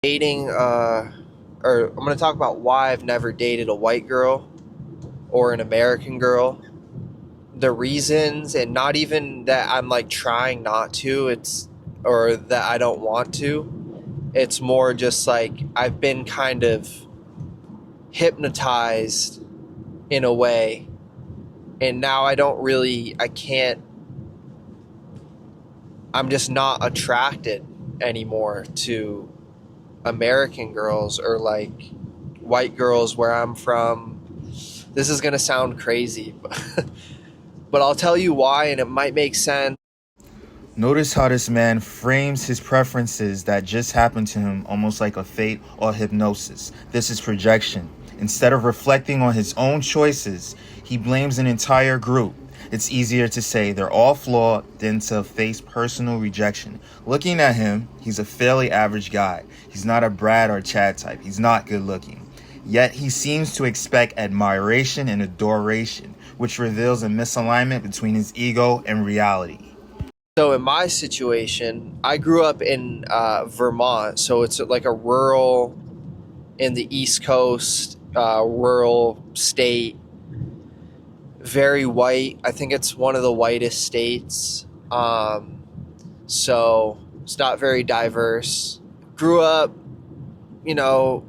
Dating, or I'm going to talk about why I've never dated a white girl or an American girl. The reasons, and not even that I'm like trying not to, or that I don't want to. It's more just like I've been kind of hypnotized in a way, and now I can't, I'm just not attracted anymore to American girls or like white girls where I'm from. This is going to sound crazy, but I'll tell you why, and it might make sense. Notice how this man frames his preferences that just happened to him almost like a fate or hypnosis. This is projection. Instead of reflecting on his own choices, he blames an entire group. It's easier to say they're all flawed than to face personal rejection. Looking at him, he's a fairly average guy. He's not a Brad or Chad type. He's not good looking. Yet he seems to expect admiration and adoration, which reveals a misalignment between his ego and reality. So in my situation, I grew up in Vermont, so it's like a rural, in the East Coast, rural state, very white. I think it's one of the whitest states. So it's not very diverse. Grew up, you know,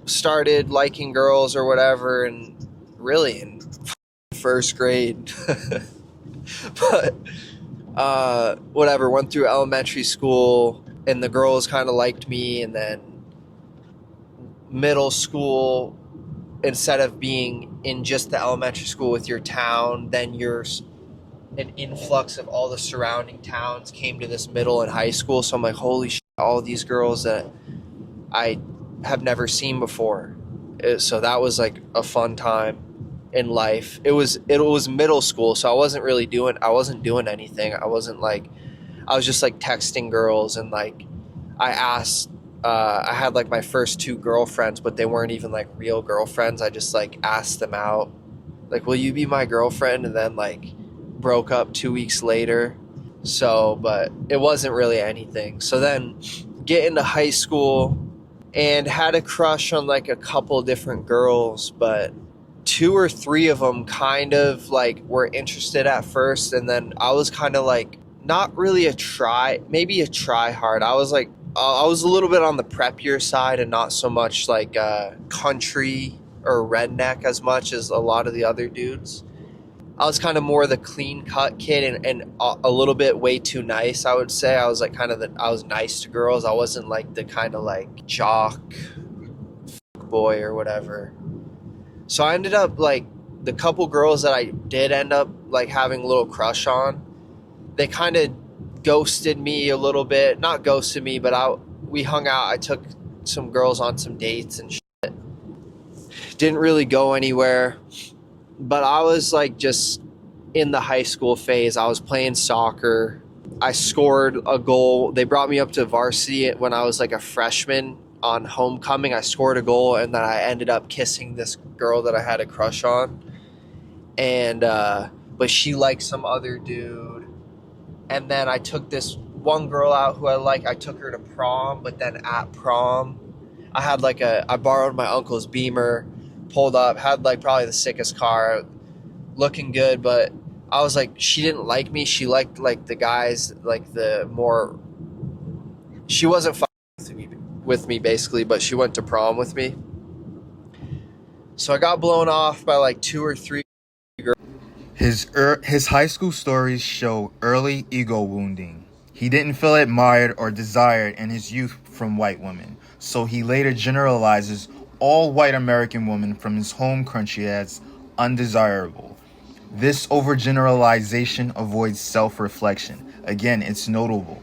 started liking girls or whatever, and really in first grade. But whatever, went through elementary school, and the girls kind of liked me, and then middle school, instead of being in just the elementary school with your town, then an influx of all the surrounding towns came to this middle and high school. So I'm like, holy shit, all these girls that I have never seen before. So that was like a fun time in life. It was middle school, so I wasn't doing anything. I was just like texting girls, and like I asked I had like my first two girlfriends, but they weren't even like real girlfriends. I just like asked them out, like, will you be my girlfriend? And then like broke up 2 weeks later. So, but it wasn't really anything. So then get into high school and had a crush on like a couple different girls, but two or three of them kind of like were interested at first, and then I was kind of like not really maybe a try hard. I was a little bit on the preppier side and not so much like country or redneck as much as a lot of the other dudes. I was kind of more the clean cut kid, and a little bit way too nice, I would say. I was like I was nice to girls. I wasn't like the kind of like jock boy or whatever. So I ended up like the couple girls that I did end up like having a little crush on, they kind of ghosted me a little bit. Not ghosted me, but we hung out. I took some girls on some dates and shit. Didn't really go anywhere. But I was like just in the high school phase. I was playing soccer. I scored a goal. They brought me up to varsity when I was like a freshman on homecoming. I scored a goal, and then I ended up kissing this girl that I had a crush on. And but she liked some other dude. And then I took this one girl out who I like. I took her to prom, but then at prom, I borrowed my uncle's Beamer, pulled up, had like probably the sickest car, looking good, but I was like, she didn't like me. She liked like the guys, like the more, she wasn't with me basically, but she went to prom with me. So I got blown off by like two or three. His high school stories show early ego wounding. He didn't feel admired or desired in his youth from white women, so he later generalizes all white American women from his home country as undesirable. This overgeneralization avoids self-reflection. Again, it's notable.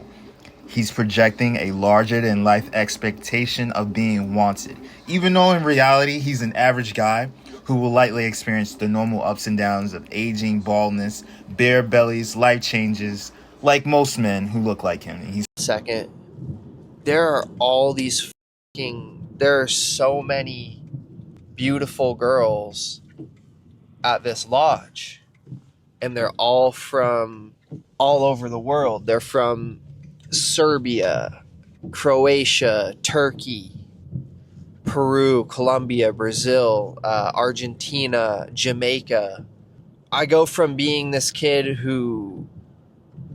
He's projecting a larger than life expectation of being wanted, even though in reality he's an average guy who will likely experience the normal ups and downs of aging, baldness, bare bellies, life changes, like most men who look like him. And he's Second, there are so many beautiful girls at this lodge, and they're all from all over the world. They're from Serbia, Croatia, Turkey, Peru, Colombia, Brazil, Argentina, Jamaica. I go from being this kid who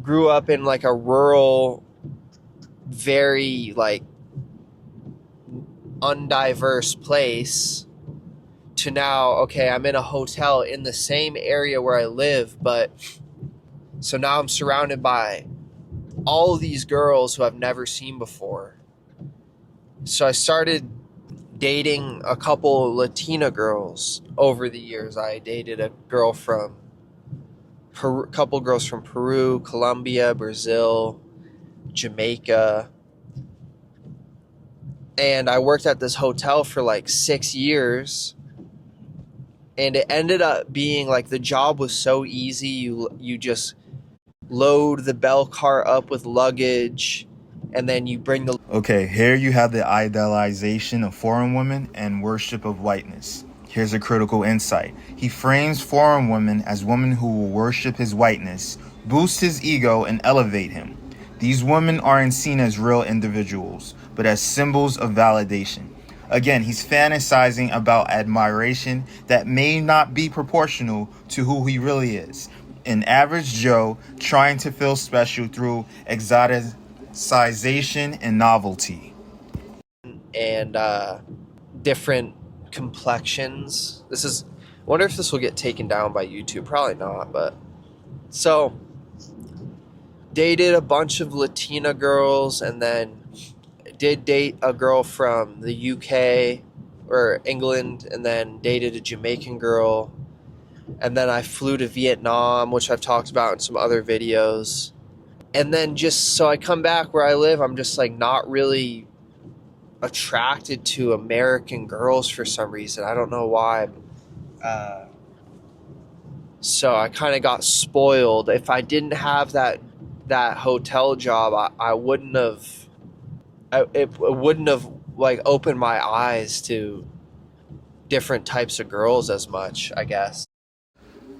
grew up in like a rural, very like undiverse place to now, okay, I'm in a hotel in the same area where I live, but so now I'm surrounded by all these girls who I've never seen before. So I started dating a couple Latina girls over the years. I dated a girl from Peru, couple girls from Peru, Colombia, Brazil, Jamaica. And I worked at this hotel for like 6 years. And it ended up being like the job was so easy. You just load the bell cart up with luggage, and then you bring the Okay, here you have the idealization of foreign women and worship of whiteness. Here's a critical insight. He frames foreign women as women who will worship his whiteness, boost his ego, and elevate him. These women aren't seen as real individuals, but as symbols of validation. Again, he's fantasizing about admiration that may not be proportional to who he really is. An average Joe trying to feel special through exoticization and novelty. and different complexions. This is, I wonder if this will get taken down by YouTube. Probably not, but so dated a bunch of Latina girls, and then did date a girl from the UK or England, and then dated a Jamaican girl, and then I flew to Vietnam, which I've talked about in some other videos. And then just so I come back where I live, I'm just like not really attracted to American girls for some reason. I don't know why. So I kind of got spoiled. If I didn't have that hotel job, I wouldn't have. It wouldn't have like opened my eyes to different types of girls as much, I guess.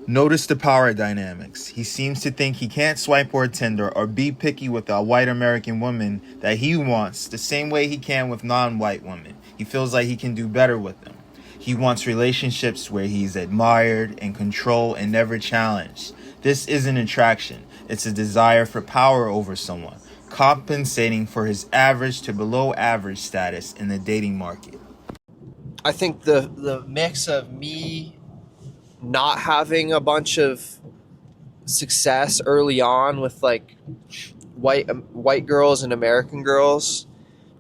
Notice the power dynamics. He seems to think he can't swipe or Tinder or be picky with a white American woman that he wants the same way he can with non-white women. He feels like he can do better with them. He wants relationships where he's admired and controlled and never challenged. This isn't attraction. It's a desire for power over someone, compensating for his average to below average status in the dating market. I think the mix of me not having a bunch of success early on with like white girls and American girls,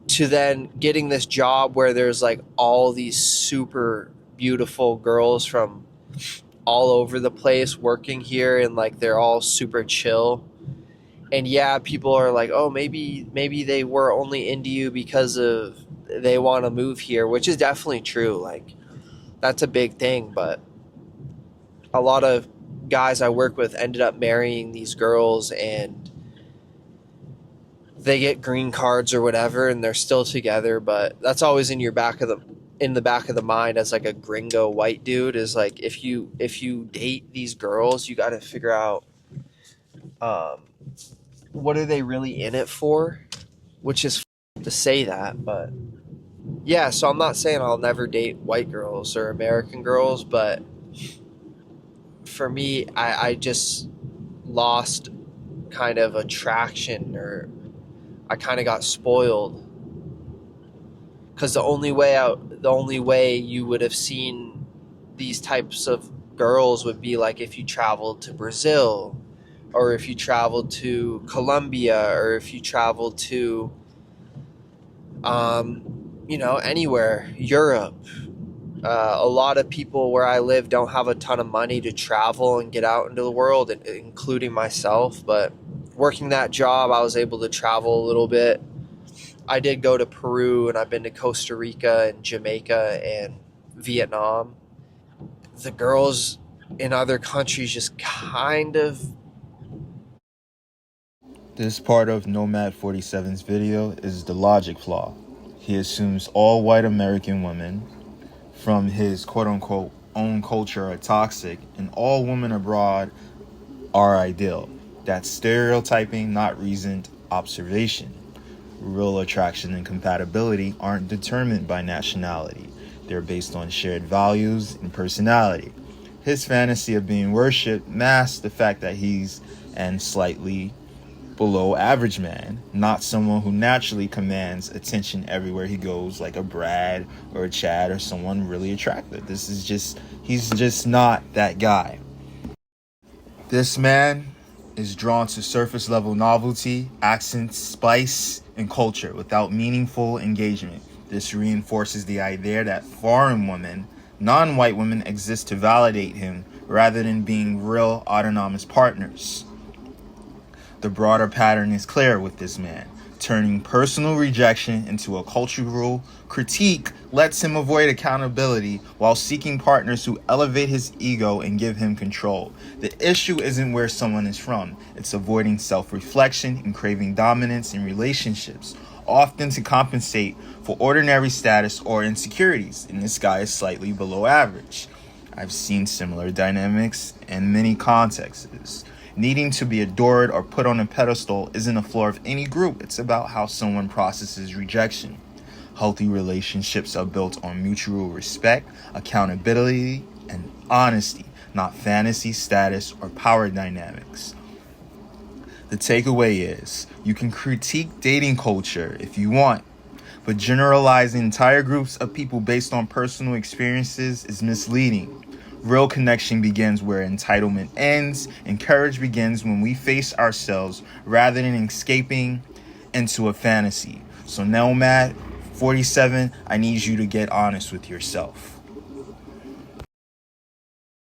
to then getting this job where there's like all these super beautiful girls from all over the place working here, and like they're all super chill. And yeah, people are like, oh, maybe they were only into you because of they want to move here, which is definitely true. Like that's a big thing, but a lot of guys I work with ended up marrying these girls, and they get green cards or whatever, and they're still together. But that's always in the back of the mind as like a gringo white dude, is like if you date these girls, you got to figure out um, what are they really in it for, which is to say that, but yeah. So I'm not saying I'll never date white girls or American girls, but for me, I just lost kind of attraction, or I kind of got spoiled, because the only way you would have seen these types of girls would be like if you traveled to Brazil, or if you traveled to Colombia, or if you traveled to anywhere, Europe. A lot of people where I live don't have a ton of money to travel and get out into the world, including myself. But working that job, I was able to travel a little bit. I did go to Peru, and I've been to Costa Rica and Jamaica and Vietnam. The girls in other countries just kind of. This part of Nomad 47's video is the logic flaw. He assumes all white American women from his quote-unquote own culture are toxic and all women abroad are ideal. That's stereotyping, not reasoned observation. Real attraction and compatibility aren't determined by nationality. They're based on shared values and personality. His fantasy of being worshipped masks the fact that he's an slightly below average man, not someone who naturally commands attention everywhere he goes, like a Brad or a Chad or someone really attractive. He's just not that guy. This man is drawn to surface level novelty, accents, spice, and culture without meaningful engagement. This reinforces the idea that foreign women, non white women, exist to validate him rather than being real autonomous partners. The broader pattern is clear with this man. Turning personal rejection into a cultural critique lets him avoid accountability while seeking partners who elevate his ego and give him control. The issue isn't where someone is from, it's avoiding self-reflection and craving dominance in relationships, often to compensate for ordinary status or insecurities, and this guy is slightly below average. I've seen similar dynamics in many contexts. Needing to be adored or put on a pedestal isn't a flaw of any group. It's about how someone processes rejection. Healthy relationships are built on mutual respect, accountability, and honesty, not fantasy, status, or power dynamics. The takeaway is, you can critique dating culture if you want, but generalizing entire groups of people based on personal experiences is misleading. Real connection begins where entitlement ends, and courage begins when we face ourselves rather than escaping into a fantasy. So Nomad 47, I need you to get honest with yourself.